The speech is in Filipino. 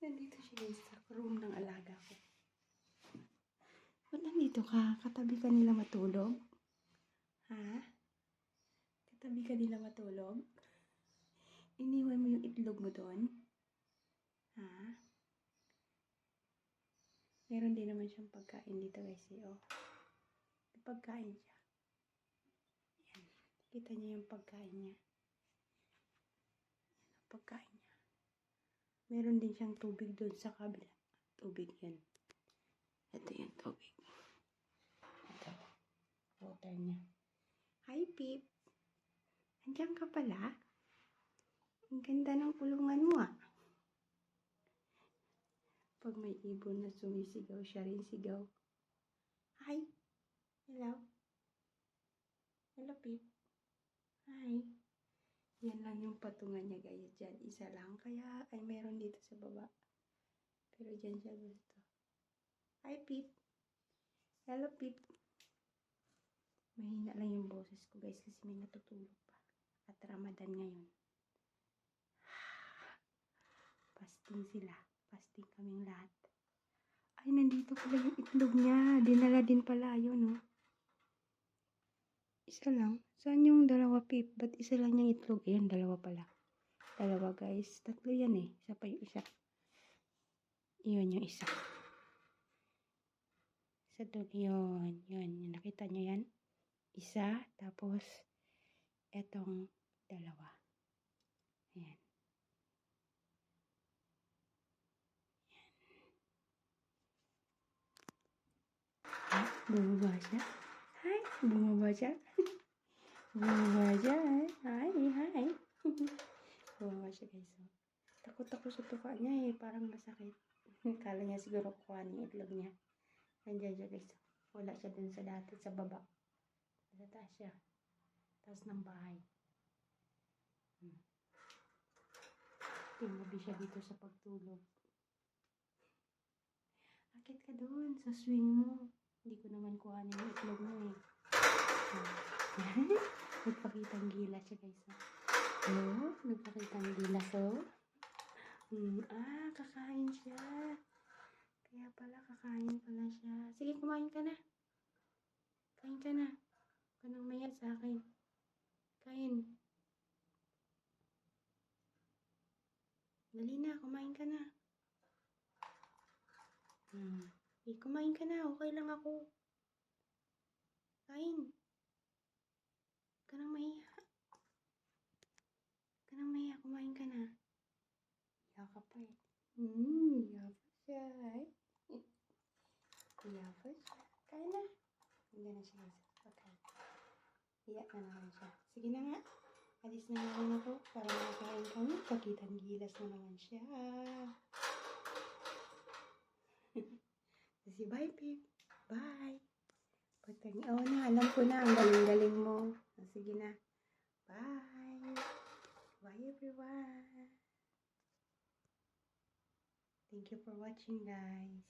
Nandito siya guys sa room ng alaga ko. Ba't nandito ka? Katabi ka nila matulog? Ha? Katabi ka nila matulog? Iniwan mo yung itlog mo doon? Ha? Meron din naman siyang pagkain dito guys. Oh. May pagkain siya. Yan. Kita niyo yung pagkain niya. Yan ang pagkain niya. Meron din siyang tubig doon sa kabila. Tubig yan. Ito yung tubig. Ito. Water niya. Hi, Pip. Andiyan ka pala? Ang ganda ng kulungan mo ah. Pag may ibon na sumisigaw, siya rin sigaw. Hi. Hello. Hello, Pip. Hi. Yan lang yung patungan niya guys. Diyan, isa lang. Kaya ay meron dito sa baba. Pero diyan siya gusto. Hi, Pip. Hello, Pip. Mahina lang yung boses ko guys kasi may natutulog pa. At Ramadan ngayon. Fasting sila. Fasting kaming lahat. Ay, nandito pala yung itlog niya. Dinala din pala. Yun, no? Isa lang. Saan yung dalawa, Pip? Ba't isa lang yung itlog? Ayan, dalawa pala. Dalawa, guys. Tatlo yan eh. Isa pa yung isa. Yun yung isa. Isa doon. Yun. Yun. Nakita nyo yan? Isa. Tapos, etong dalawa. Ayan. Ay, bumaba siya. Hi. Bumaba siya. Bumaba siya. Hi. Hi. Bumaba siya guys. Takot ako sa tuka niya eh. Parang masakit. Kala niya siguro kuhanin yung itlog niya. Nandiyan siya guys. Wala siya dun sa dati sa baba. Sa taas siya. Taas ng bahay. Tingabi siya dito sa pagtulog. Akit ka dun sa swing mo. Hindi ko naman kuhanin yung itlog mo eh. Nagpakitang gila siya guys. Oh, nagpakitang gila so. Kakain siya. Kaya pala kakain pala siya. Sige, kumain ka na. Kain ka na. Huwag ka nang maya sa akin. Kain. Dali na, kumain ka na. Kumain ka na. Okay lang ako. Kain. Huwag ka nang mahiya. Huwag ka nang mahiya. Kumain ka na. Yaka pa eh. Yaka siya. Yaka siya. Kain na. Hindi na siya guys. Okay. Iyak na naman siya. Sige na nga. Alis na naman ako para makakain kami. Pakitang gilas na naman siya. Kasi bye, Pip. Bye. Alam ko na. Ang galing-galing mo. Sige na. Bye. Bye, everyone. Thank you for watching, guys.